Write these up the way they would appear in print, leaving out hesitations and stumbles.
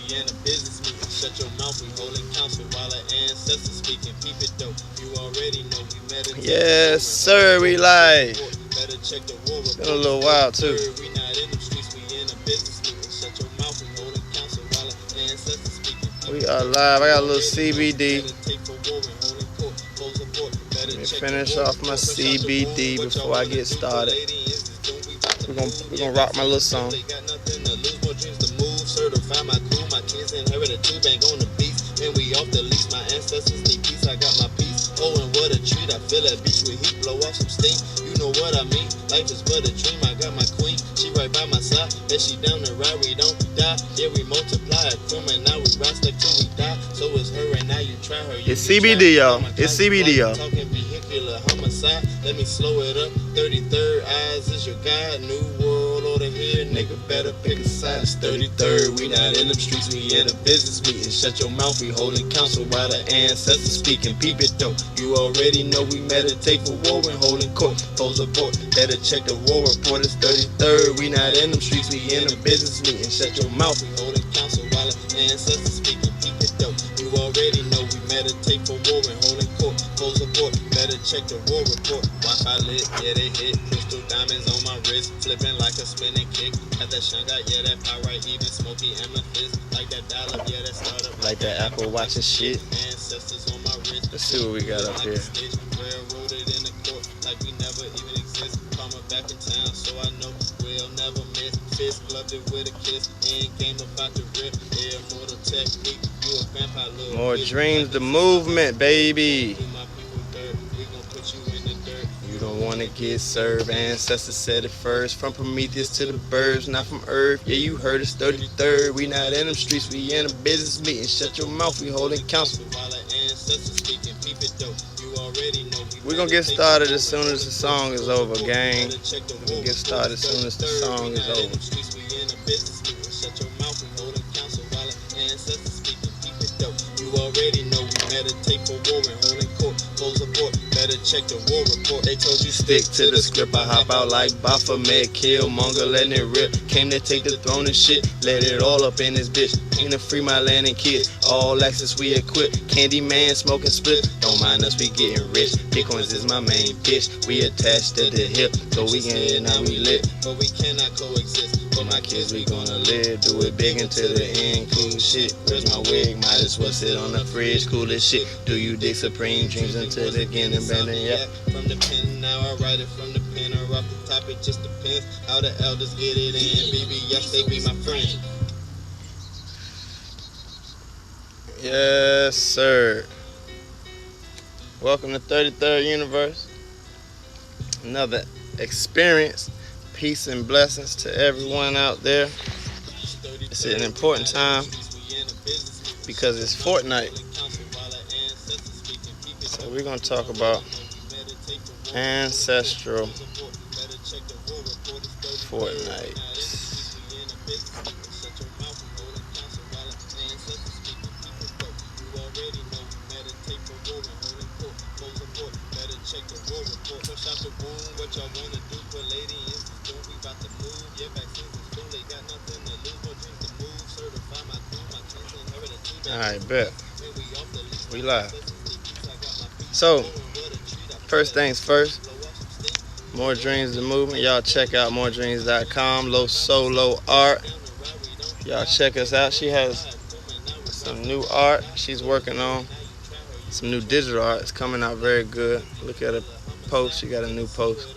we in a business meeting. Shut your mouth, we holding counsel while our ancestors speaking. Peep it though, you already know we meditate. Yes, sir, we live. Better check the war report. Been a little while too. We not in them streets, we in a business meeting. Shut your mouth, we holding counsel while our ancestors speaking. We are live. I got a little CBD. Let me finish off my CBD before I get started. We're gonna rock my little song. Certify my crew, my kids inherited two bank on the beats. When we off the lease, my ancestors need peace. I got my peace. Oh, and what a treat! I feel that beach with heat, blow off some steam. You know what I mean? Life is but a dream. I got my queen, she right by my side. Bet she down the ride, we don't die. Yeah, we multiply. Come and now we rise like till we die. So it's her and now you try her. It's CBD, y'all. It's CBD, y'all. Talking vehicular homicide. Let me slow it up. 33rd eyes is your guide. New world order here, nigga. Better pick a side. It's 33rd. We not in them streets. We in a business meeting. Shut your mouth. We holding counsel while the ancestors speaking. Peep it though. You already know we meditate for war and holding court. Foes abort. Better check the war report. It's 33rd. We not in them streets. We in a business meeting. Shut your mouth. We holding counsel while the ancestors speaking. Peep it though. You already know we meditate for war and holding court. Foes abort. Better check the war report. Wi-Fi lit. Yeah, they hit. Crystal diamonds on my wrist. Flipping like a spinning kick. Got that Shanghai. Yeah, that pyrite. Even smoky amethyst. Like that dollar. Yeah, that startup. Like that Apple Watch and shit. Ancestors on my wrist. Let's see what we got up here. Railroaded in the court like we never even exist. Karma back in town, so I know we'll never miss. Fist gloved it with a kiss. End game about to rip. Yeah, mortal technique. You a grandpa, little More Dreamz, the movement, baby. You don't wanna get served. Ancestors said it first. From Prometheus to the birds, not from Earth. Yeah, you heard it's 33rd. We not in them streets. We in a business meeting. Shut your mouth. We holding counsel. We're gonna get started as soon as the song is over, gang. We're gonna get started as soon as the song is over. You already know we meditate for war and holding court. Foes abort. Better check the war report. They told you Stick to the script. I hop out like Baphomet, Killmonger, letting it rip. Came to take the throne and shit. Let it all up in this bitch. Came to free my land and kids. All access we equipped. Candyman smoking split. Don't mind us, we getting rich. Bitcoins is my main bitch. We attached to the hip, so we can hit now we lit. but we cannot coexist. For my kids, we gonna live. Do it big until the end. Cool shit. Where's my wig? Might as well sit on the fridge. Cool as shit. Do you dig supreme dreams until the beginning? Bending, yeah. From the pen, now I write it from the pen or off the top. It just depends how the elders get it in. BBS, they be my friend. Yes, sir. Welcome to 33rd Universe. Another experience. Peace and blessings to everyone out there. It's an important time because it's FortNight. So we're going to talk about Ancestral Fort Nite. Alright, bet. We live. So, first things first, More Dreamz, the movement. Y'all check out moredreamz.com. Low Solo Art. Y'all check us out. She has some new art she's working on. Some new digital art. It's coming out very good. Look at her post. She got a new post.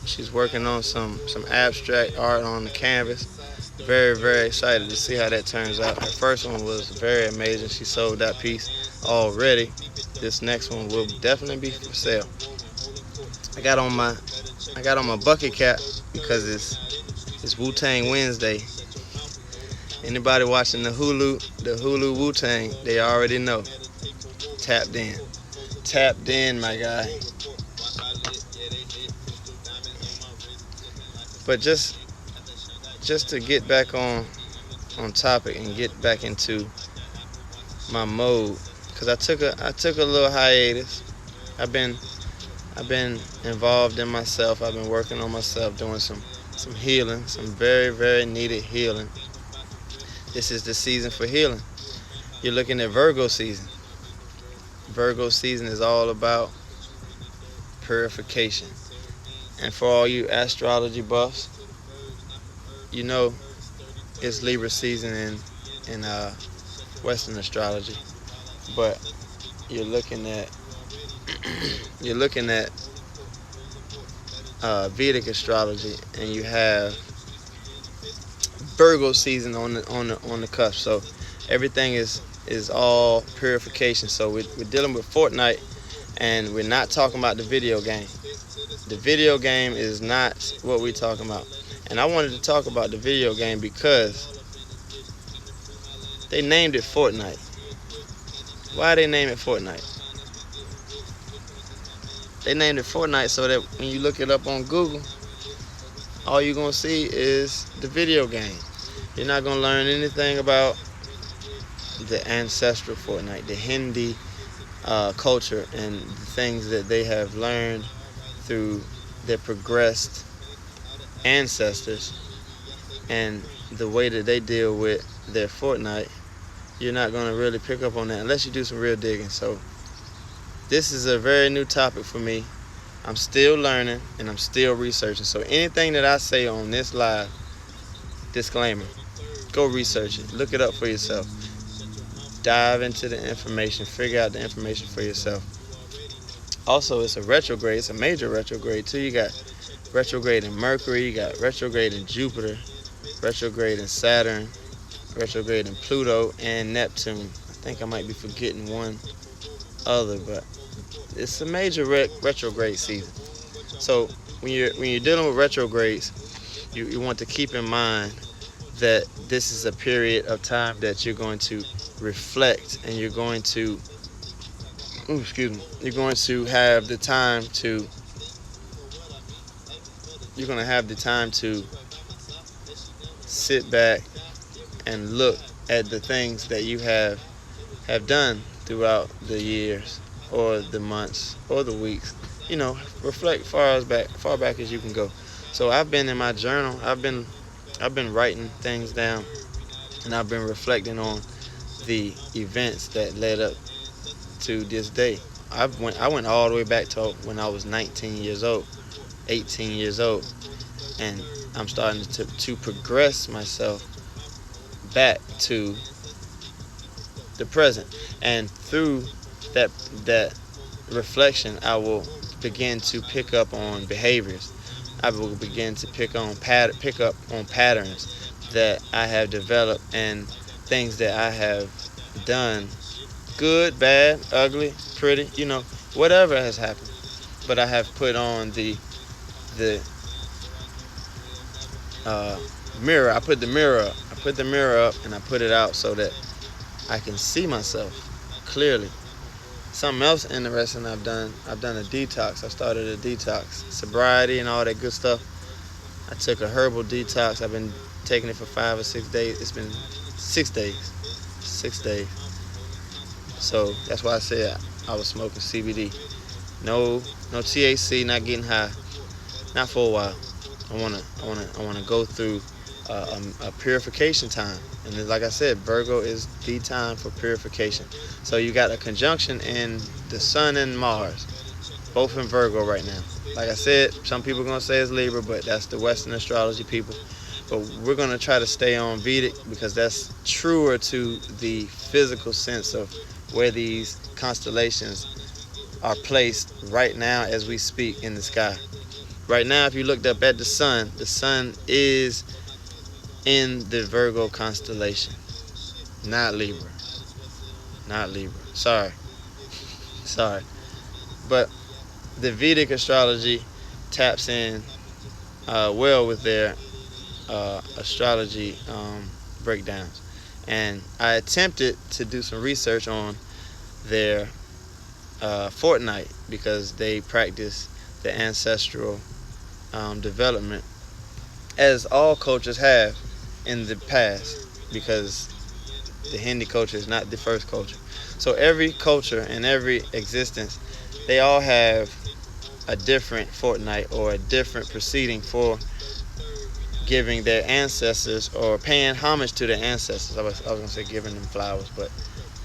She's working on some abstract art on the canvas. Very, very excited to see how that turns out. Her first one was very amazing. She sold that piece already. This next one will definitely be for sale. I got on my bucket cap because it's Wu-Tang Wednesday. Anybody watching the Hulu Wu-Tang, they already know. Tapped in, my guy. But just to get back on topic and get back into my mode, because I took a little hiatus. I've been involved in myself. I've been working on myself, doing some healing, some very, very needed healing. This is the season for healing. You're looking at Virgo season. Virgo season is all about purification. And for all you astrology buffs, you know it's Libra season in Western astrology. But you're looking at you're looking at Vedic astrology, and you have Virgo season on the cusp. So everything is all purification. So we're dealing with FortNight, and we're not talking about the video game. The video game is not what we're talking about. And I wanted to talk about the video game because they named it FortNight. Why they name it FortNight? They named it FortNight so that when you look it up on Google, all you're going to see is the video game. You're not going to learn anything about the Ancestral Fort Nite, the Hindi culture, and the things that they have learned through their progressed ancestors, and the way that they deal with their FortNight. You're not going to really pick up on that unless you do some real digging. So this is a very new topic for me. I'm still learning and I'm still researching. So anything that I say on this live, disclaimer, go research it. Look it up for yourself. Dive into the information. Figure out the information for yourself. Also, it's a retrograde. It's a major retrograde too. You got retrograde in Mercury. You got retrograde in Jupiter. Retrograde in Saturn. Retrograde in Pluto and Neptune. I think I might be forgetting one other, but it's a major retrograde season. So when you're dealing with retrogrades, you want to keep in mind that this is a period of time that you're going to reflect, and you're going to you're going to have the time to sit back and look at the things that you have done throughout the years or the months or the weeks. Reflect far back as you can go. So I've been in my journal. I've been writing things down, and I've been reflecting on the events that led up to this day. I went all the way back to when I was 19 years old, 18 years old, and I'm starting to progress myself back to the present. And through that reflection, I will begin to pick up on behaviors. I will begin to pick up on patterns that I have developed, and things that I have done, good, bad, ugly, pretty, whatever has happened. But I have put on the mirror. I put the mirror up. I put the mirror up and I put it out so that I can see myself clearly. Something else interesting I've done a detox. I started a detox, sobriety and all that good stuff. I took a herbal detox. I've been taking it for 5 or 6 days. It's been 6 days. 6 days. So that's why I said I was smoking CBD. No THC, not getting high. Not for a while. I wanna go through a purification time, and like I said, Virgo is the time for purification. So you got a conjunction in the Sun and Mars, both in Virgo right now. Like I said, some people are gonna say it's Libra, but that's the Western astrology people. But we're gonna try to stay on Vedic because that's truer to the physical sense of where these constellations are placed right now as we speak in the sky. Right now, if you looked up at the sun is in the Virgo constellation, not Libra. Sorry. But the Vedic astrology taps in well with their astrology breakdowns. And I attempted to do some research on their FortNight because they practice the ancestral development, as all cultures have in the past, because the Hindi culture is not the first culture. So every culture and every existence, they all have a different FortNight or a different proceeding for giving their ancestors or paying homage to their ancestors. I was going to say giving them flowers, but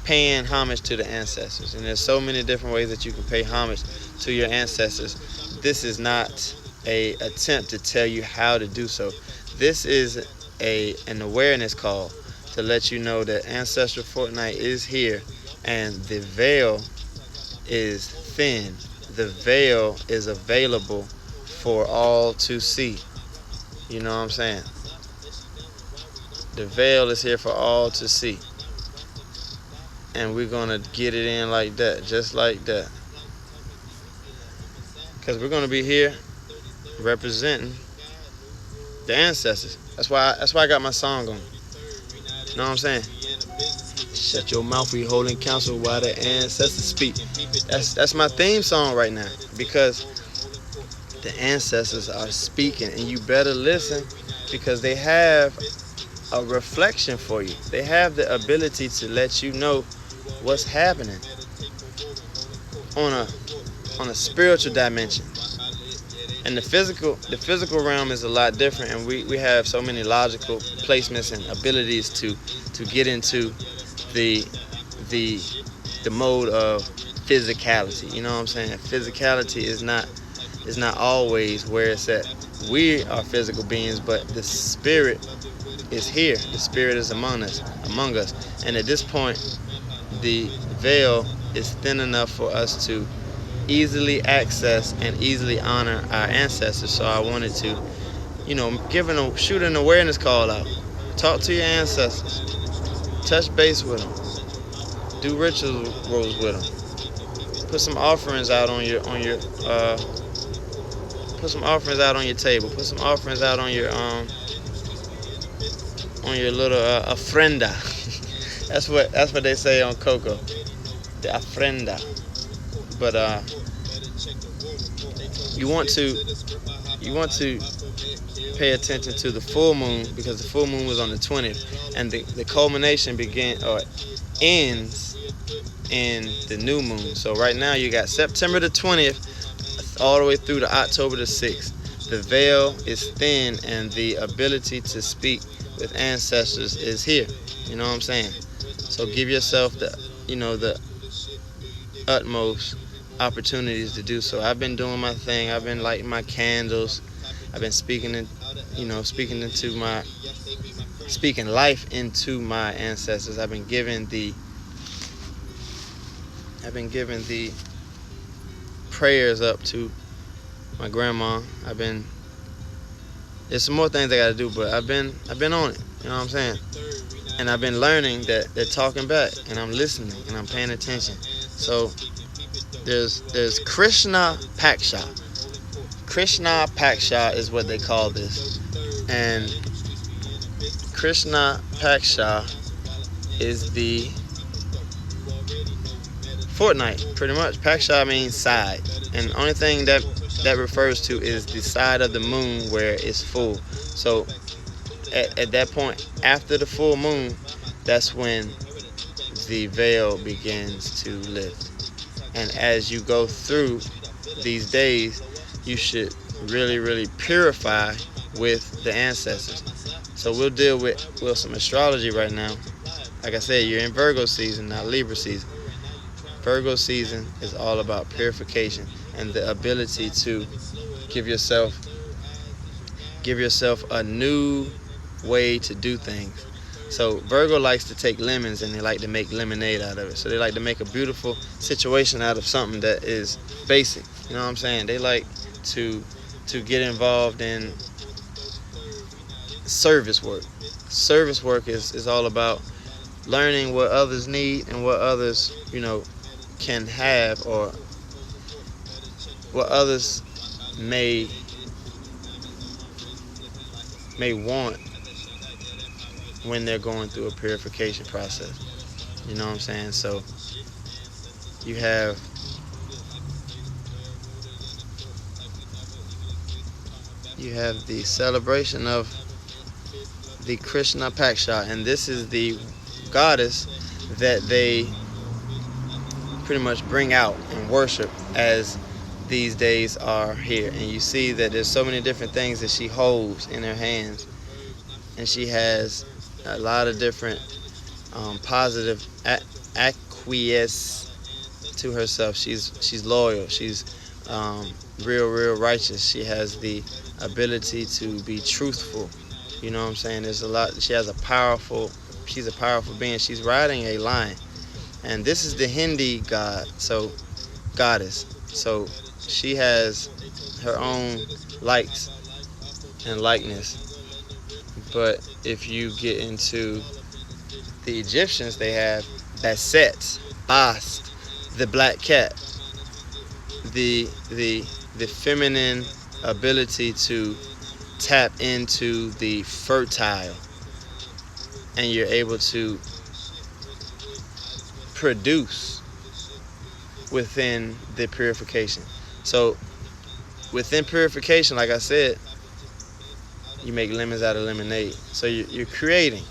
paying homage to the ancestors. And there's so many different ways that you can pay homage to your ancestors. This is not a attempt to tell you how to do so. This is an awareness call to let you know that Ancestral Fort Nite is here, and the veil is thin. The veil is available for all to see. You know what I'm saying? The veil is here for all to see. And we're going to get it in like that, just like that. Because we're going to be here representing the ancestors. That's why I got my song on. You know what I'm saying? Shut your mouth, we holding counsel while the ancestors speak. That's my theme song right now, because the ancestors are speaking, and you better listen, because they have a reflection for you. They have the ability to let you know what's happening on a spiritual dimension. And the physical realm is a lot different, and we have so many logical placements and abilities to get into the mode of physicality. You know what I'm saying? Physicality is not always where it's at. We are physical beings, but the spirit is here. The spirit is among us. And at this point, the veil is thin enough for us to easily access and easily honor our ancestors. So I wanted to, shoot an awareness call out. Talk to your ancestors. Touch base with them. Do rituals with them. Put some offerings out on your put some offerings out on your table. Put some offerings out on your little ofrenda. That's what they say on cocoa. The ofrenda. But you want to pay attention to the full moon, because the full moon was on the 20th, and the culmination ends in the new moon. So right now you got September the 20th all the way through to October the 6th. The veil is thin, and the ability to speak with ancestors is here. You know what I'm saying? So give yourself the utmost opportunities to do so. I've been doing my thing. I've been lighting my candles. I've been speaking life into my ancestors. I've been giving the prayers up to my grandma. There's some more things I gotta do, but I've been on it. You know what I'm saying? And I've been learning that they're talking back, and I'm listening, and I'm paying attention. So there's Krishna Paksha. Krishna Paksha is what they call this. And Krishna Paksha is the FortNight, pretty much. Paksha means side. And the only thing that refers to is the side of the moon where it's full. So at that point, after the full moon, that's when the veil begins to lift. And as you go through these days, you should really, really purify with the ancestors. So we'll deal with some astrology right now. Like I said, you're in Virgo season, not Libra season. Virgo season is all about purification and the ability to give yourself a new way to do things. So Virgo likes to take lemons, and they like to make lemonade out of it. So they like to make a beautiful situation out of something that is basic. You know what I'm saying? They like to get involved in service work. Service work is all about learning what others need and what others, can have, or what others may want when they're going through a purification process. You know what I'm saying? So you have the celebration of the Krishna Paksha, and this is the goddess that they pretty much bring out and worship as these days are here. And you see that there's so many different things that she holds in her hands. and she has a lot of different positive acquiesce to herself. She's loyal. She's real righteous. She has the ability to be truthful. You know what I'm saying? There's a lot. She's a powerful being. She's riding a lion, and this is the Hindi goddess. So she has her own likes and likeness. But if you get into the Egyptians, they have Basset, Bast, the black cat, the feminine ability to tap into the fertile, and you're able to produce within the purification. So within purification, like I said, you make lemons out of lemonade. So you're creating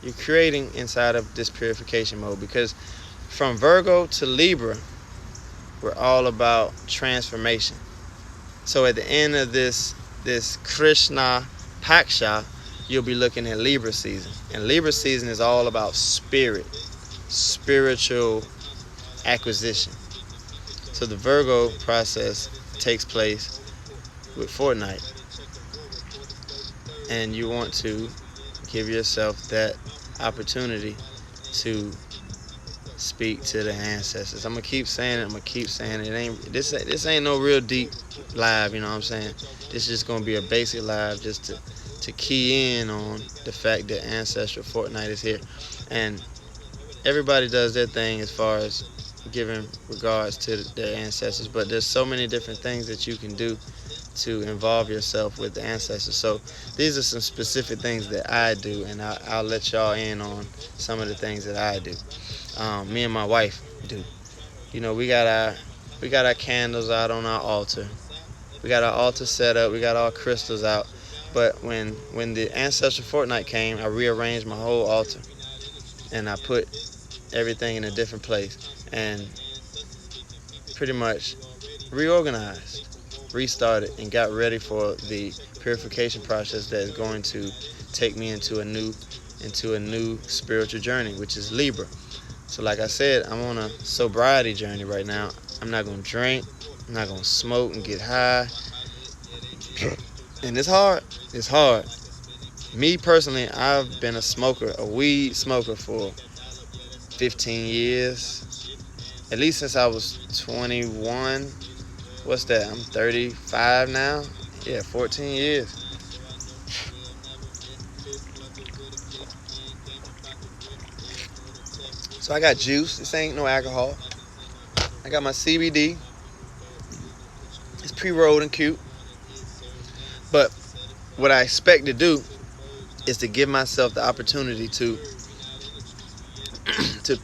inside of this purification mode, because from Virgo to Libra, we're all about transformation. So at the end of this Krishna Paksha, you'll be looking at Libra season. And Libra season is all about spiritual acquisition. So the Virgo process takes place with FortNight. And you want to give yourself that opportunity to speak to the ancestors. I'm gonna keep saying it. This ain't no real deep live, you know what I'm saying? This is just gonna be a basic live just to key in on the fact that Ancestral Fort Nite is here. And everybody does their thing as far as giving regards to their ancestors, but there's so many different things that you can do to involve yourself with the ancestors. So these are some specific things that I do, and I'll let y'all in on some of the things that I do. Me and my wife do. You know, we got our candles out on our altar. We got our altar set up. We got our crystals out. But when the Ancestral Fort Nite came, I rearranged my whole altar, and I put everything in a different place, and pretty much reorganized, restarted, and got ready for the purification process that is going to take me into a new spiritual journey, which is Libra. So like I said, I'm on a sobriety journey right now. I'm not going to drink. I'm not going to smoke and get high. And it's hard. It's hard. Me personally, I've been a weed smoker for 15 years. At least since I was 21. What's that? I'm 35 now. Yeah, 14 years. So I got juice. This ain't no alcohol. I got my CBD. It's pre-rolled and cute. But what I expect to do is to give myself the opportunity to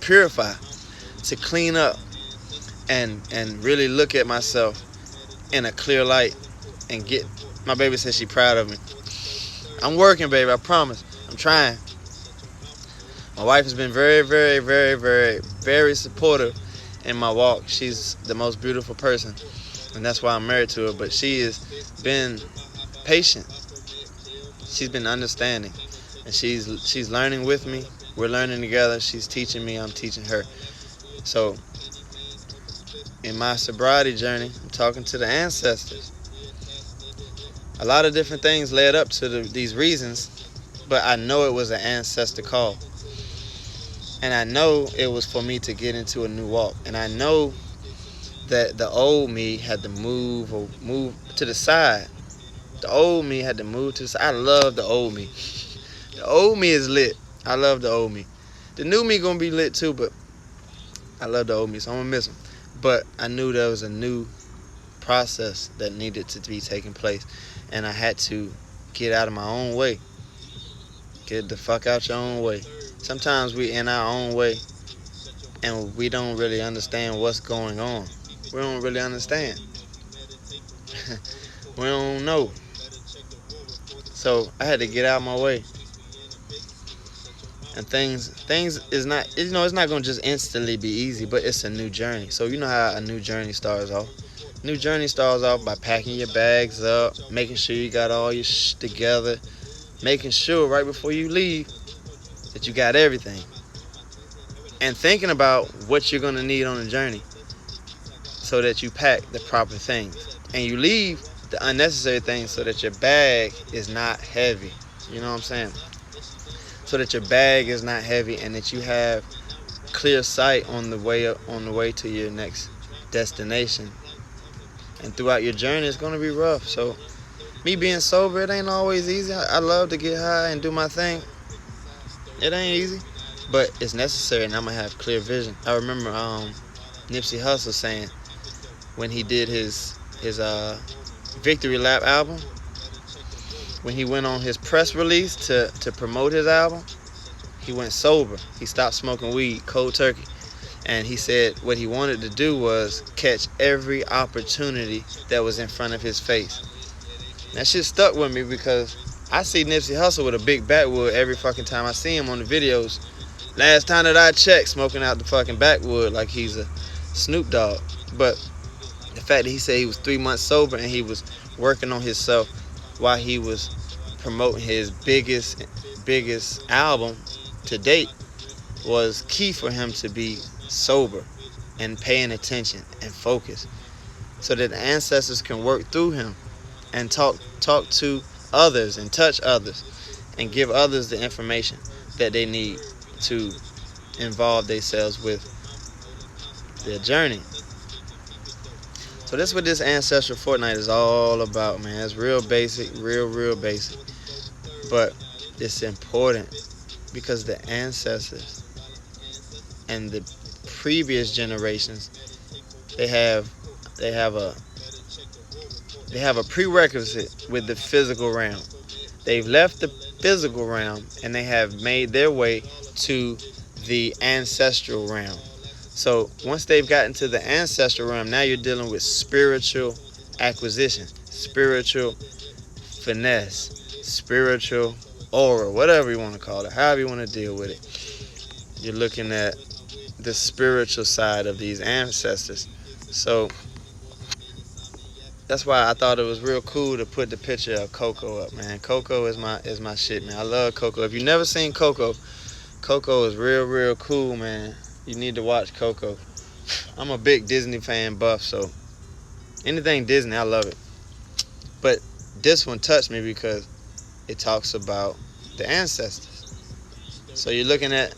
purify, to clean up, and really look at myself in a clear light and get. My baby says she's proud of me. I'm working, baby, I promise. I'm trying. My wife has been very, very, very, very, very supportive in my walk. She's the most beautiful person, and that's why I'm married to her. But she has been patient. She's been understanding, and she's learning with me. We're learning together. She's teaching me. I'm teaching her. So in my sobriety journey, I'm talking to the ancestors. A lot of different things led up to these reasons, but I know it was an ancestor call. And I know it was for me to get into a new walk. And I know that the old me had to move to the side. The old me had to move to the side. I love the old me. The old me is lit. I love the old me. The new me gonna be lit too, but I love the old me, so I'm gonna miss him. But I knew there was a new process that needed to be taking place, and I had to get out of my own way. Get the fuck out your own way. Sometimes we in our own way, and we don't really understand what's going on. We don't really understand. We don't know. So I had to get out of my way. And things is not, it's not going to just instantly be easy, but it's a new journey. So you know how a new journey starts off. New journey starts off by packing your bags up, making sure you got all your shit together, making sure right before you leave that you got everything, and thinking about what you're going to need on the journey so that you pack the proper things and you leave the unnecessary things so that your bag is not heavy. You know what I'm saying? So that your bag is not heavy and that you have clear sight on the way to your next destination. And throughout your journey, it's going to be rough. So me being sober, it ain't always easy. I love to get high and do my thing. It ain't easy, but it's necessary, and I'm going to have clear vision. I remember Nipsey Hussle saying when he did his Victory Lap album, when he went on his press release to promote his album, he went sober. He stopped smoking weed, cold turkey. And he said what he wanted to do was catch every opportunity that was in front of his face. That shit stuck with me because I see Nipsey Hussle with a big backwood every fucking time I see him on the videos. Last time that I checked, smoking out the fucking backwood like he's a Snoop Dogg. But the fact that he said he was 3 months sober and he was working on himself while he was promoting his biggest album to date was key for him to be sober and paying attention and focus so that the ancestors can work through him and talk to others and touch others and give others the information that they need to involve themselves with their journey. So that's what this Ancestral Fort Nite is all about, man. It's real basic, real basic. But it's important because the ancestors and the previous generations, they have a prerequisite with the physical realm. They've left the physical realm and they have made their way to the ancestral realm. So once they've gotten to the ancestral realm, now you're dealing with spiritual acquisition, spiritual finesse, spiritual aura, whatever you want to call it, however you want to deal with it. You're looking at the spiritual side of these ancestors. So that's why I thought it was real cool to put the picture of Coco up, man. Coco is my shit, man. I love Coco. If you've never seen Coco, Coco is real cool, man. You need to watch Coco. I'm a big Disney fan buff, so anything Disney, I love it. But this one touched me because it talks about the ancestors. So you're looking at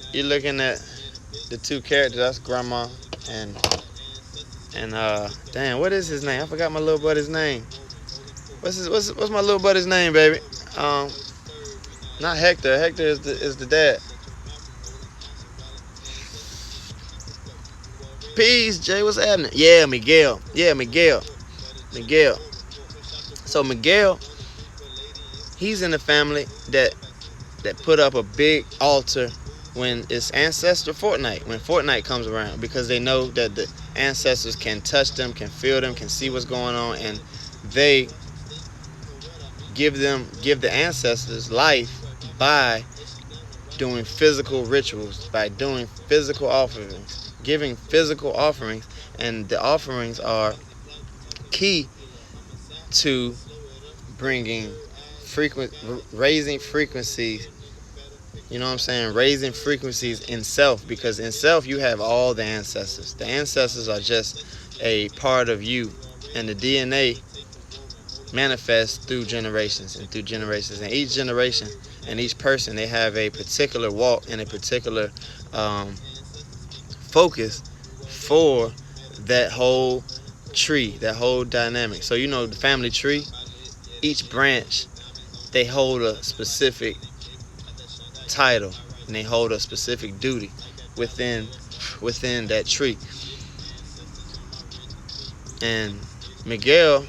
the two characters. That's Grandma and damn, what is his name? I forgot my little buddy's name. What's my little buddy's name, baby? Not Hector. Hector is the dad. Peace, Jay. What's happening? Yeah, Miguel. Miguel. So Miguel, he's in the family that put up a big altar when it's Ancestral Fort Nite, when Fort Nite comes around, because they know that the ancestors can touch them, can feel them, can see what's going on, and they give the ancestors life by doing physical rituals, by doing physical offerings, giving physical offerings, and the offerings are key to raising frequencies. You know what I'm saying? Raising frequencies in self, because in self you have all the ancestors. The ancestors are just a part of you, and the DNA manifests through generations. And each generation and each person, they have a particular walk and a particular focus for that whole tree, that whole dynamic. So you know the family tree, each branch, they hold a specific title and they hold a specific duty within that tree. And Miguel,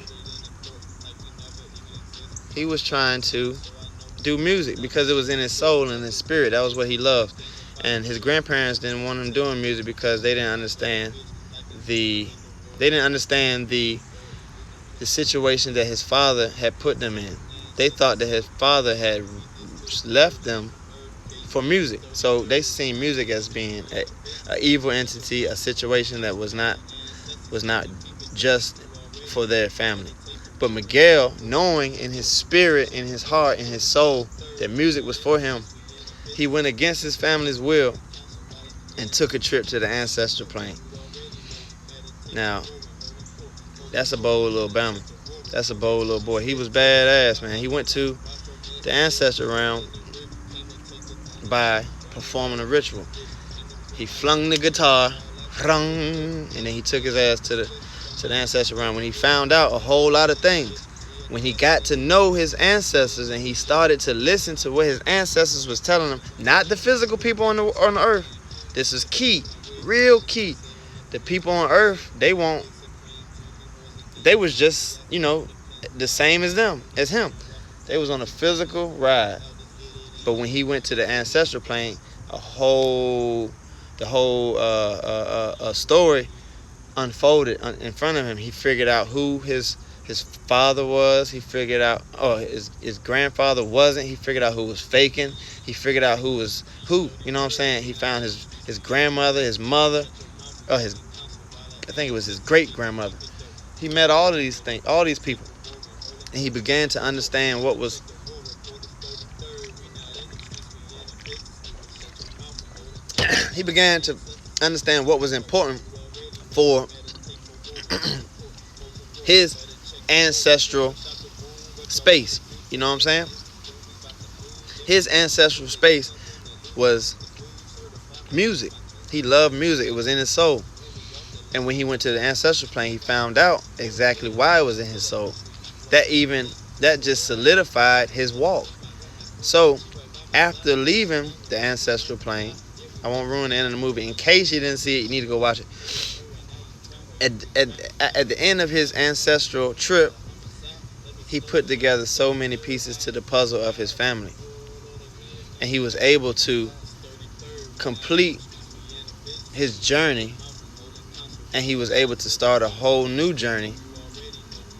he was trying to do music because it was in his soul and his spirit. That was what he loved. And his grandparents didn't want him doing music because they didn't understand the situation that his father had put them in. They thought that his father had left them for music. So they seen music as being an evil entity, a situation that was not just for their family. But Miguel, knowing in his spirit, in his heart, in his soul that music was for him, he went against his family's will and took a trip to the ancestral plane. Now, that's a bold little Bama. That's a bold little boy. He was badass, man. He went to the ancestral realm by performing a ritual. He flung the guitar, and then he took his ass to the ancestral realm. When he found out a whole lot of things, when he got to know his ancestors and he started to listen to what his ancestors was telling him, not the physical people on the earth. This is key, real key. The people on earth, they was just, the same as him. They was on a physical ride. But when he went to the ancestral plane, the whole story unfolded in front of him. He figured out who his father was. He figured out his grandfather wasn't. He figured out who was faking. He figured out who was who. You know what I'm saying? He found his grandmother, his mother, I think it was his great grandmother. He met all of these things, all these people, and he began to understand what was. He began to understand what was important for his ancestral space. You know what I'm saying? His ancestral space was music. He loved music. It was in his soul. And when he went to the ancestral plane, he found out exactly why it was in his soul. That just solidified his walk. So after leaving the ancestral plane, I won't ruin the end of the movie. In case you didn't see it, you need to go watch it. At the end of his ancestral trip, he put together so many pieces to the puzzle of his family. And he was able to complete his journey, and he was able to start a whole new journey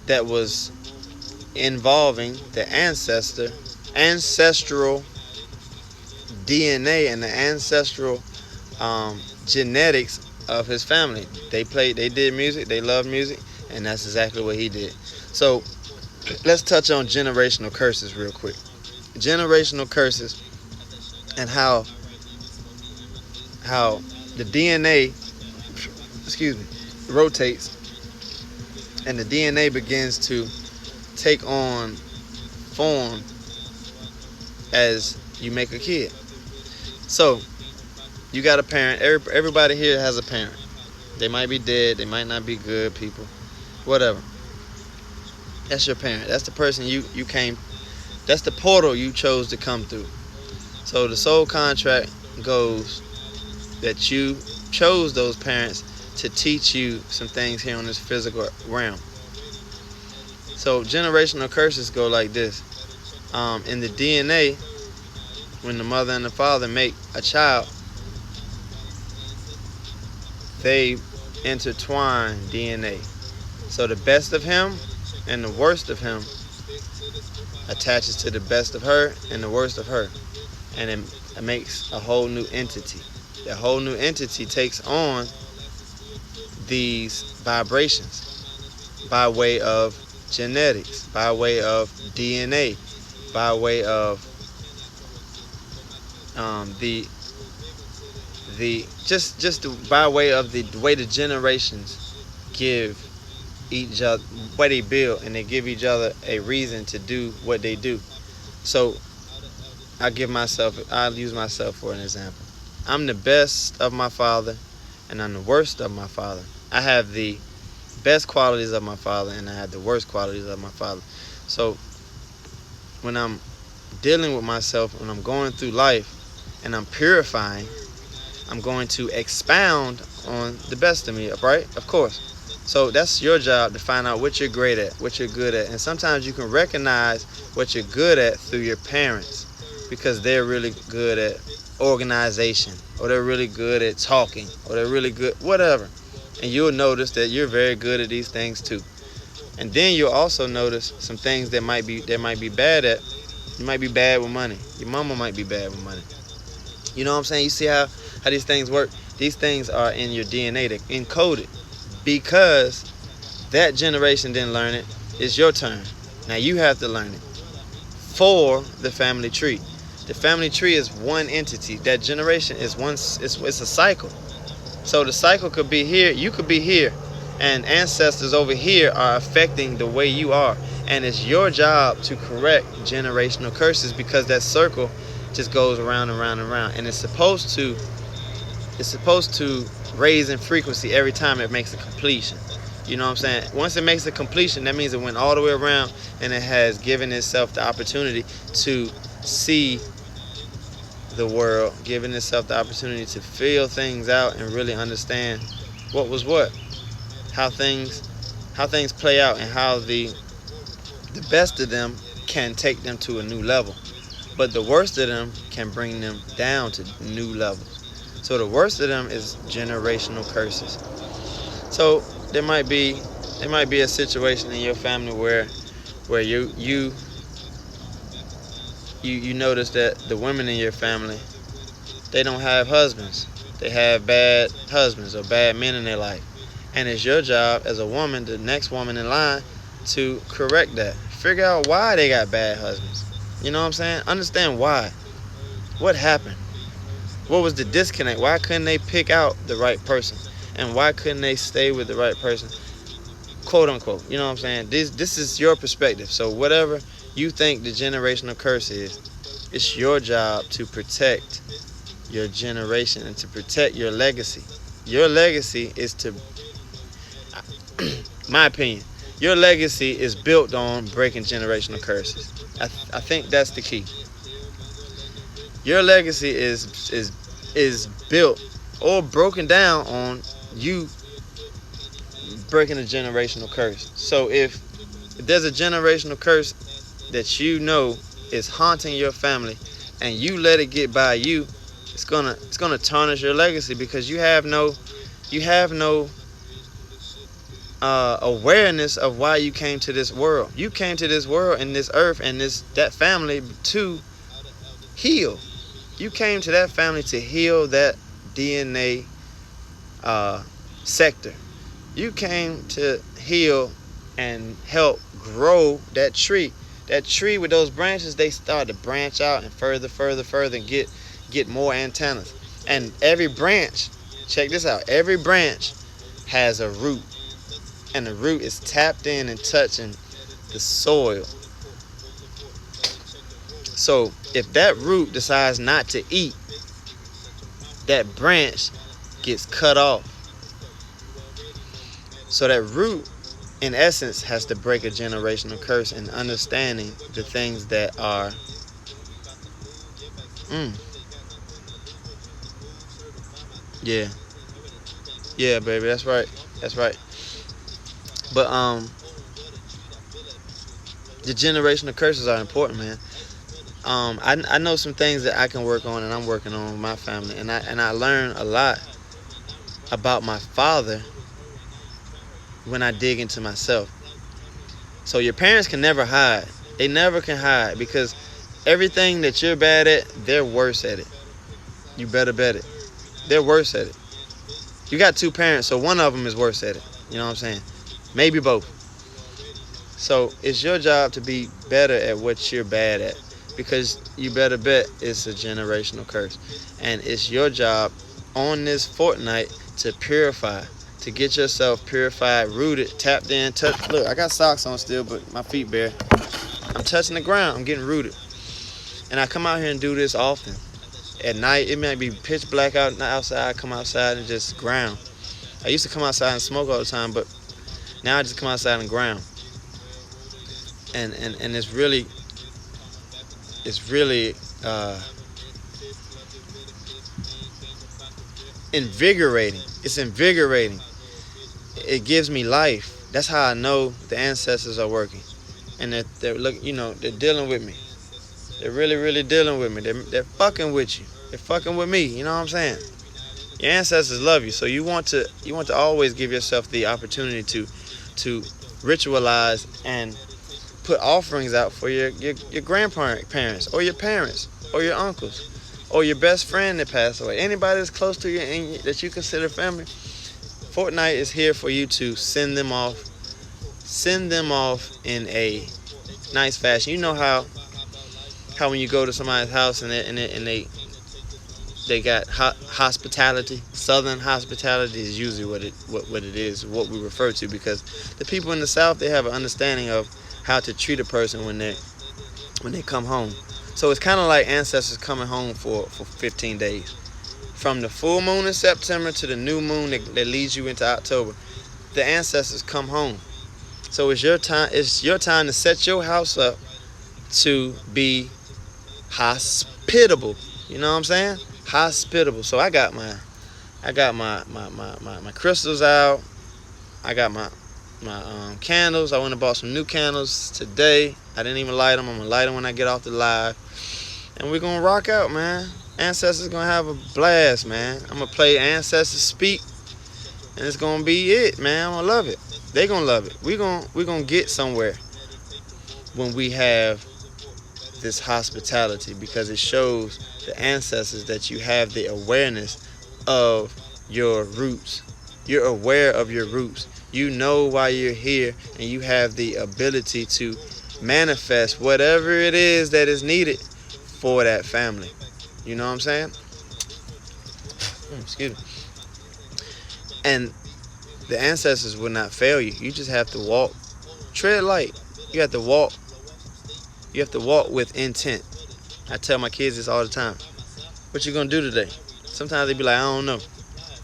that was involving the ancestral DNA and the ancestral genetics of his family. They did music, they loved music, and that's exactly what he did. So let's touch on generational curses real quick. Generational curses and how the DNA rotates, and the DNA begins to take on form as you make a kid. So you got a parent. Everybody here has a parent. They might be dead, they might not be good people, whatever. That's your parent. That's the person you came, that's the portal you chose to come through. So the soul contract goes that you chose those parents to teach you some things here on this physical realm. So generational curses go like this. In the DNA, when the mother and the father make a child, they intertwine DNA. So the best of him and the worst of him attaches to the best of her and the worst of her. And it makes a whole new entity. That whole new entity takes on these vibrations by way of genetics, by way of DNA, by way of by way of the way the generations give each other, what they build, and they give each other a reason to do what they do. So I'll use myself for an example. I'm the best of my father, and I'm the worst of my father. I have the best qualities of my father, and I have the worst qualities of my father. So when I'm dealing with myself, when I'm going through life, and I'm purifying, I'm going to expound on the best of me, right? Of course. So that's your job, to find out what you're great at, what you're good at. And sometimes you can recognize what you're good at through your parents, because they're really good at organization, or they're really good at talking, or they're really good, whatever. And you'll notice that you're very good at these things too. And then you'll also notice some things that might be bad at. You might be bad with money. Your mama might be bad with money. You know what I'm saying? You see how these things work? These things are in your DNA. They're encoded because that generation didn't learn it. It's your turn. Now you have to learn it. For the family tree. The family tree is one entity. That generation is one. It's a cycle. So the cycle could be here. You could be here, and ancestors over here are affecting the way you are. And it's your job to correct generational curses, because that circle just goes around and around and around. And it's supposed to raise in frequency every time it makes a completion. You know what I'm saying? Once it makes a completion, that means it went all the way around and it has given itself the opportunity to see the world, giving itself the opportunity to feel things out and really understand what was what, how things play out, and how the best of them can take them to a new level, but the worst of them can bring them down to new levels. So the worst of them is generational curses. So there might be a situation in your family where you notice that the women in your family, they don't have husbands. They have bad husbands or bad men in their life. And it's your job as a woman, the next woman in line, to correct that. Figure out why they got bad husbands. You know what I'm saying? Understand why. What happened? What was the disconnect? Why couldn't they pick out the right person? And why couldn't they stay with the right person? Quote unquote. You know what I'm saying? This is your perspective. So whatever you think the generational curse is, it's your job to protect your generation and to protect your legacy. Your legacy is to, my opinion, your legacy is built on breaking generational curses. I think that's the key. Your legacy is built or broken down on you breaking a generational curse. So if there's a generational curse that you know is haunting your family and you let it get by you, it's gonna tarnish your legacy, because you have no awareness of why you came to this world. You came to this world and this earth and that family to heal. You came to that family to heal that DNA sector. You came to heal and help grow that tree. That tree with those branches, they start to branch out and further and get more antennas. And every branch, check this out, every branch has a root. And the root is tapped in and touching the soil. So if that root decides not to eat, that branch gets cut off. So that root, in essence, has to break a generational curse and understanding the things that are yeah, baby, that's right. But the generational curses are important, man. I know some things that I can work on, and I'm working on with my family, and I learn a lot about my father when I dig into myself. So your parents can never hide. They never can hide, because everything that you're bad at, they're worse at it. You better bet it. They're worse at it. You got two parents, so one of them is worse at it. You know what I'm saying? Maybe both. So it's your job to be better at what you're bad at, because you better bet it's a generational curse. And it's your job on this fortnight to purify, to get yourself purified, rooted, tapped in, touch. Look, I got socks on still, but my feet bare. I'm touching the ground. I'm getting rooted. And I come out here and do this often. At night, it might be pitch black out outside. I come outside and just ground. I used to come outside and smoke all the time, but now I just come outside and ground. And it's really invigorating. It's invigorating. It gives me life. That's how I know the ancestors are working, and they're dealing with me. They're really dealing with me. They're fucking with you. They're fucking with me. You know what I'm saying? Your ancestors love you, so you want to always give yourself the opportunity to ritualize and put offerings out for your grandparents or your parents or your uncles or your best friend that passed away. Anybody that's close to you and that you consider family. FortNight is here for you to send them off send them off in a nice fashion. You know how when you go to somebody's house and they got hospitality. Southern hospitality is usually what it is, what we refer to, because the people in the South, they have an understanding of how to treat a person when they come home. So it's kind of like ancestors coming home for 15 days. From the full moon in September to the new moon that leads you into October, the ancestors come home. So it's your time. It's your time to set your house up to be hospitable. You know what I'm saying? Hospitable. So I got my crystals out. I got my candles. I went and bought some new candles today. I didn't even light them. I'm gonna light them when I get off the live, and we're gonna rock out, man. Ancestors gonna have a blast, man. I'm gonna play Ancestors Speak, and it's gonna be it, man. I'm gonna love it. They gonna love it. We're gonna get somewhere when we have this hospitality, because it shows the ancestors that you have the awareness of your roots. You're aware of your roots. You know why you're here, and you have the ability to manifest whatever it is that is needed for that family. You know what I'm saying? Excuse me. And the ancestors will not fail you. You just have to walk, tread light. You have to walk. You have to walk with intent. I tell my kids this all the time. What you gonna do today? Sometimes they be like, I don't know.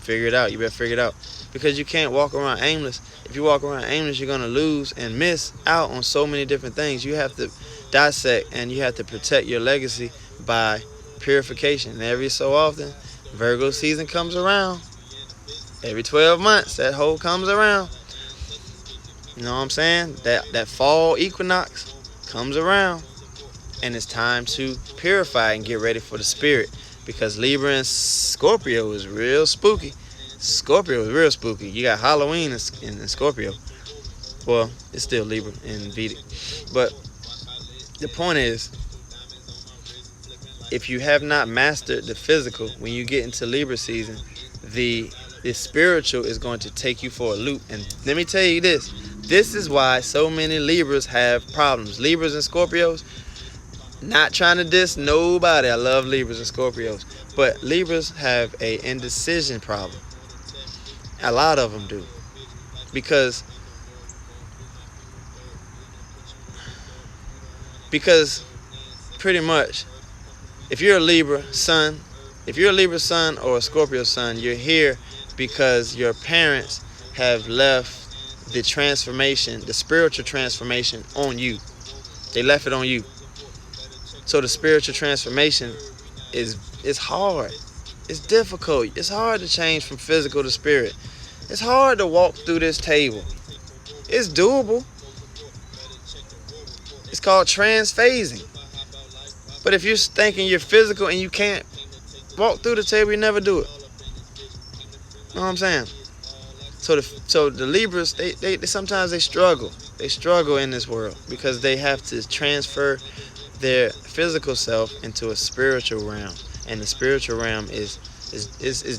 Figure it out. You better figure it out. Because you can't walk around aimless. If you walk around aimless, you're gonna lose and miss out on so many different things. You have to dissect, and you have to protect your legacy by purification. And every so often, Virgo season comes around. Every 12 months, that hole comes around. You know what I'm saying? That fall equinox comes around, and it's time to purify and get ready for the spirit, because Libra and Scorpio is real spooky. Scorpio is real spooky. You got Halloween in Scorpio. Well, it's still Libra in Vedic. But the point is, if you have not mastered the physical, when you get into Libra season, the spiritual is going to take you for a loop. And let me tell you this. This is why so many Libras have problems. Libras and Scorpios, not trying to diss nobody. I love Libras and Scorpios. But Libras have a indecision problem. A lot of them do. Because pretty much, if you're a Libra son or a Scorpio son, you're here because your parents have left the transformation, the spiritual transformation on you. They left it on you. So the spiritual transformation is hard. It's difficult. It's hard to change from physical to spirit. It's hard to walk through this table. It's doable. It's called transphasing. But if you're thinking you're physical and you can't walk through the table, you never do it. You know what I'm saying? So the Libras, they sometimes they struggle. They struggle in this world because they have to transfer their physical self into a spiritual realm, and the spiritual realm is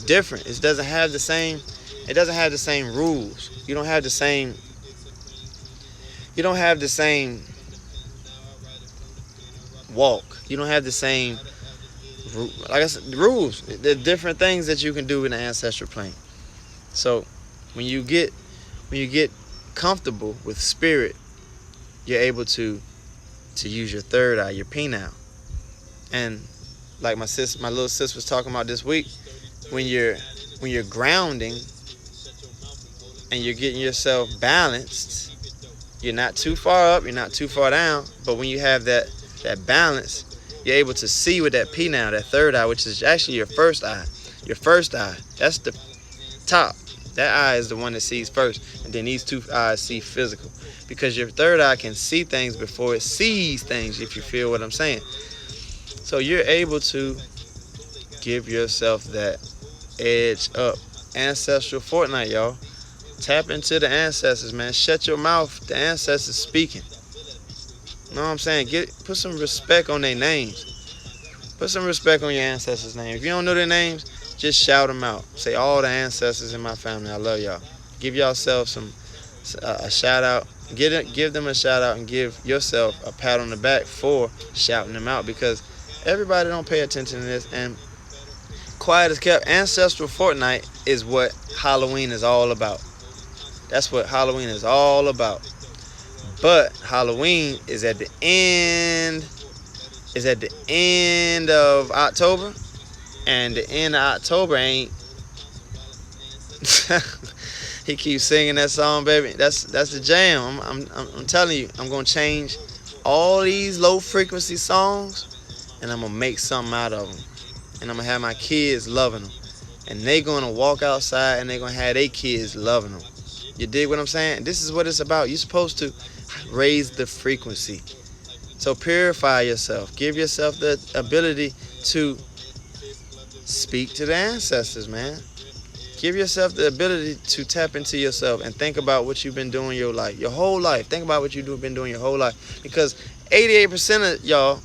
different. It doesn't have the same rules. You don't have the same walk. You don't have the same, like I said, rules. There are different things that you can do in the ancestral plane. So when you get comfortable with spirit, you're able to use your third eye, your penile. And like my little sis was talking about this week, when you're grounding and you're getting yourself balanced, you're not too far up, you're not too far down, but when you have that balance, you're able to see with that penile, that third eye, which is actually your first eye. Your first eye, that's the top. That eye is the one that sees first, and then these two eyes see physical, because your third eye can see things before it sees things, if you feel what I'm saying. So you're able to give yourself that edge up. Ancestral Fort Nite, y'all. Tap into the ancestors, man. Shut your mouth. The ancestors speaking. You know what I'm saying? Put some respect on their names. Put some respect on your ancestors' names. If you don't know their names, just shout them out. Say, all the ancestors in my family, I love y'all. Give yourself some a shout out. Give them a shout out and give yourself a pat on the back for shouting them out, because everybody don't pay attention to this. And quiet as kept, Ancestral Fort Nite is what Halloween is all about. That's what Halloween is all about. But Halloween is at the end. Is at the end of October, and the end of October ain't. He keeps singing that song, baby. That's the jam. I'm telling you, I'm gonna change all these low frequency songs, and I'm gonna make something out of them, and I'm gonna have my kids loving them, and they gonna walk outside and they gonna have their kids loving them. You dig what I'm saying? This is what it's about. You're supposed to raise the frequency. So purify yourself. Give yourself the ability to speak to the ancestors, man. Give yourself the ability to tap into yourself and think about what you've been doing your life, your whole life. Think about what you've been doing your whole life. Because 88% of y'all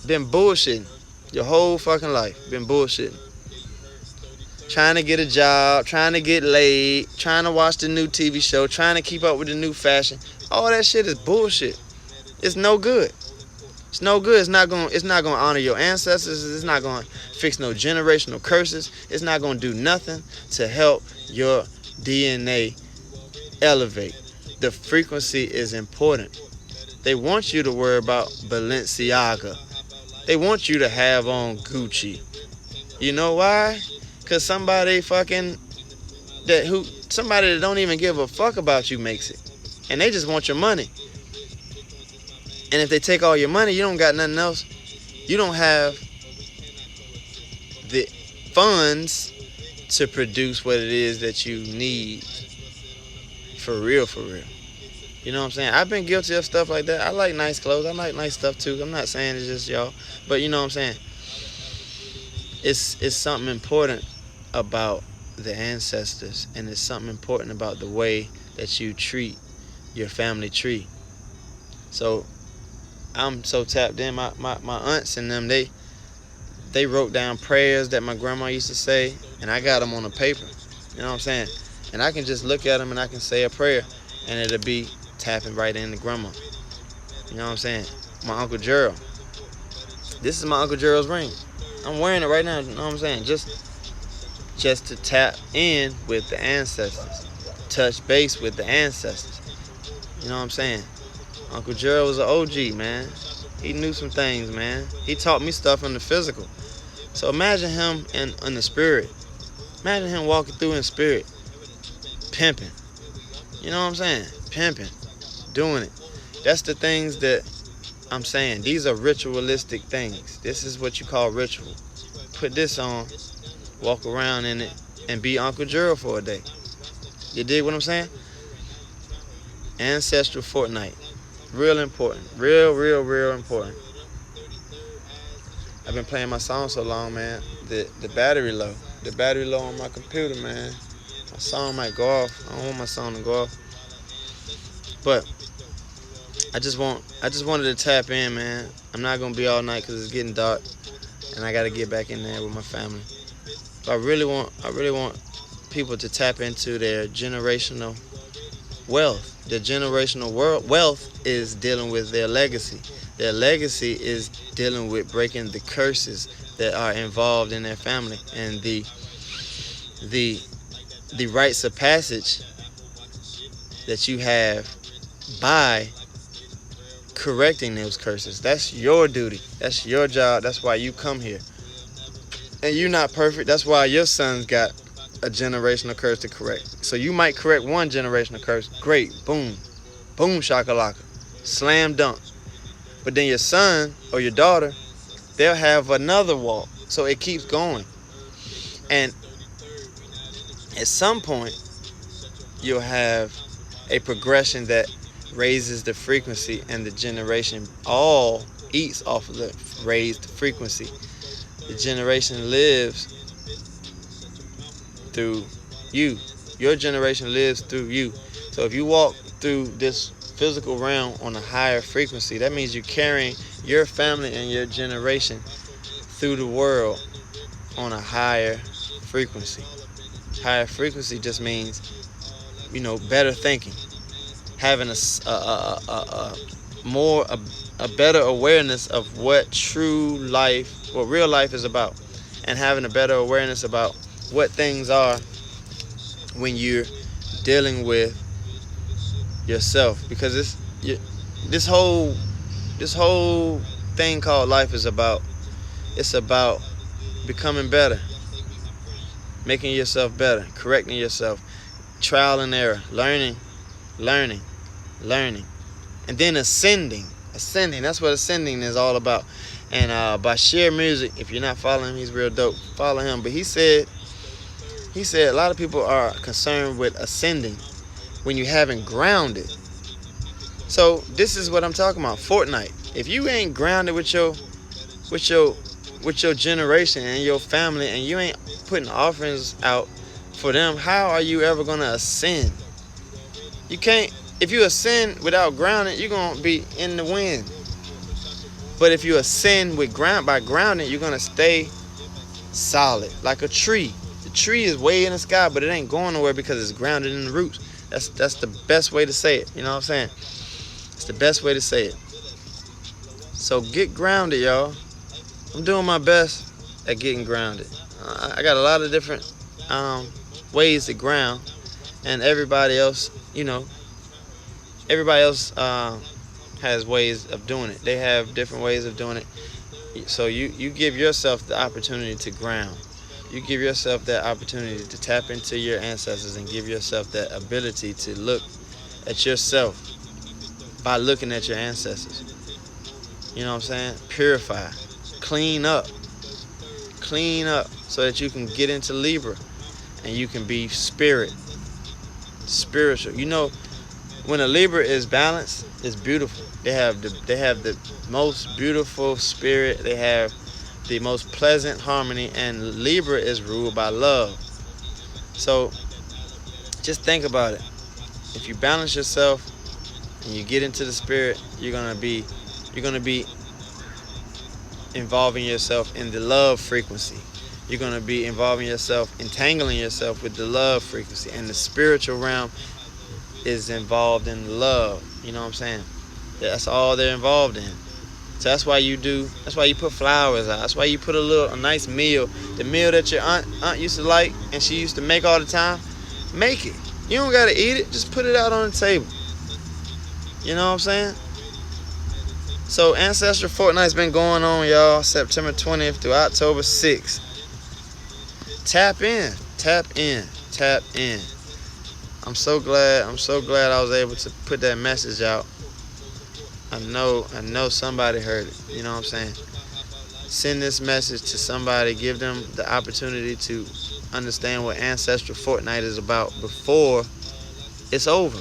been bullshitting your whole fucking life. Been bullshitting. Trying to get a job, trying to get laid, trying to watch the new TV show, trying to keep up with the new fashion. All that shit is bullshit. It's no good. It's no good. It's not gonna honor your ancestors. It's not gonna fix no generational curses. It's not gonna do nothing to help your DNA elevate. The frequency is important. They want you to worry about Balenciaga. They want you to have on Gucci. You know why? Cause somebody that don't even give a fuck about you makes it, and they just want your money. And if they take all your money, you don't got nothing else. You don't have the funds to produce what it is that you need. For real, for real. You know what I'm saying? I've been guilty of stuff like that. I like nice clothes. I like nice stuff too. I'm not saying it's just y'all. But you know what I'm saying? It's something important about the ancestors. And it's something important about the way that you treat your family tree. So I'm so tapped in. My aunts and them, they wrote down prayers that my grandma used to say, and I got them on a paper. You know what I'm saying? And I can just look at them and I can say a prayer, and it'll be tapping right into grandma. You know what I'm saying? My Uncle Gerald. This is my Uncle Gerald's ring. I'm wearing it right now. You know what I'm saying? Just to tap in with the ancestors, touch base with the ancestors. You know what I'm saying? Uncle Gerald was an OG, man. He knew some things, man. He taught me stuff in the physical. So imagine him in the spirit. Imagine him walking through in spirit, pimping. You know what I'm saying? Pimping, doing it. That's the things that I'm saying. These are ritualistic things. This is what you call ritual. Put this on, walk around in it, and be Uncle Gerald for a day. You dig what I'm saying? Ancestral Fort Nite. Real important. Real important. I've been playing my song so long, man. The battery low. The battery low on my computer, man. My song might go off. I don't want my song to go off. But I just wanted to tap in, man. I'm not gonna be all night because it's getting dark, and I gotta get back in there with my family. But I really want people to tap into their generational wealth. The generational wealth is dealing with their legacy. Their legacy is dealing with breaking the curses that are involved in their family, and the rites of passage that you have by correcting those curses. That's your duty. That's your job. That's why you come here. And you're not perfect. That's why your son's got a generational curse to correct. So you might correct one generational curse. Great. Boom. Boom shakalaka. Slam dunk. But then your son or your daughter, they'll have another walk. So it keeps going. And at some point, you'll have a progression that raises the frequency, and the generation all eats off of the raised frequency. The generation lives through you. Your generation lives through you. So if you walk through this physical realm on a higher frequency, that means you're carrying your family and your generation through the world on a higher frequency. Higher frequency just means, better thinking. having a better awareness of what true life, what real life is about, and having a better awareness about what things are when you're dealing with yourself. Because this whole thing called life is about, it's about becoming better, making yourself better, correcting yourself, trial and error, learning, and then ascending. That's what ascending is all about. And Bashir Music, if you're not following him, he's real dope. Follow him. But he said a lot of people are concerned with ascending when you haven't grounded. So this is what I'm talking about. FortNight. If you ain't grounded with your generation and your family, and you ain't putting offerings out for them, how are you ever gonna ascend? You can't. If you ascend without grounding, you're gonna be in the wind. But if you ascend by grounding, you're gonna stay solid, like a tree. The tree is way in the sky, but it ain't going nowhere because it's grounded in the roots. That's the best way to say it. You know what I'm saying? It's the best way to say it. So get grounded, y'all. I'm doing my best at getting grounded. I got a lot of different ways to ground, and everybody else, has ways of doing it. They have different ways of doing it. So you give yourself the opportunity to ground. You give yourself that opportunity to tap into your ancestors and give yourself that ability to look at yourself by looking at your ancestors. You know what I'm saying? Purify. Clean up so that you can get into Libra and you can be spiritual. When a Libra is balanced, it's beautiful. They have the most beautiful spirit. They have the most pleasant harmony, and Libra is ruled by love. So just think about it. If you balance yourself and you get into the spirit, you're gonna be involving yourself in the love frequency. You're going to be involving yourself, entangling yourself with the love frequency. And the spiritual realm is involved in love. You know what I'm saying? That's all they're involved in. So that's why you put flowers out. That's why you put a nice meal. The meal that your aunt used to like and she used to make all the time, make it. You don't got to eat it. Just put it out on the table. You know what I'm saying? So Ancestral Fort Nite's been going on, y'all, September 20th through October 6th. Tap in. I'm so glad I was able to put that message out. I know somebody heard it. You know what I'm saying? Send this message to somebody. Give them the opportunity to understand what Ancestral Fort Nite is about before it's over.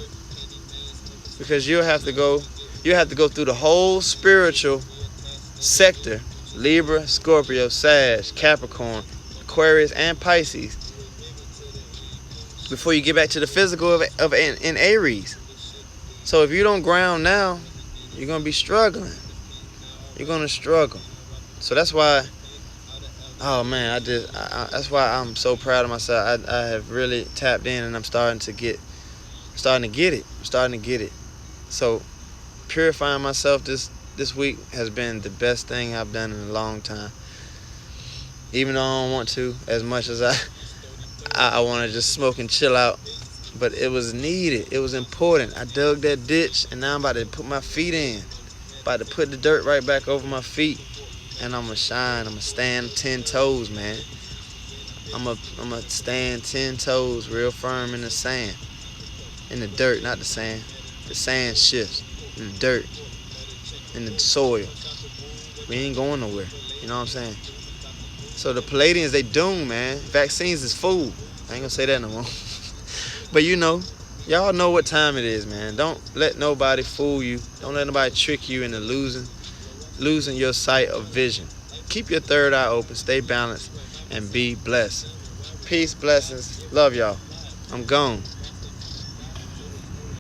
Because you'll have to go through the whole spiritual sector: Libra, Scorpio, Sag, Capricorn, Aquarius, and Pisces, before you get back to the physical in Aries. So if you don't ground now, you're gonna be struggling. You're gonna struggle. So that's why. Oh man, that's why I'm so proud of myself. I have really tapped in, and I'm starting to get it. So purifying myself this week has been the best thing I've done in a long time. Even though I don't want to as much as I want to just smoke and chill out, but it was needed. It was important. I dug that ditch, and now I'm about to put my feet in. About to put the dirt right back over my feet, and I'm gonna shine. I'm gonna stand 10 toes, man. I'm gonna stand 10 toes, real firm in the sand, in the dirt, not the sand. The sand shifts in the dirt, in the soil. We ain't going nowhere. You know what I'm saying? So the Palladians, they doomed, man. Vaccines is food. I ain't gonna say that no more. But y'all know what time it is, man. Don't let nobody fool you. Don't let nobody trick you into losing your sight of vision. Keep your third eye open. Stay balanced and be blessed. Peace, blessings. Love y'all. I'm gone.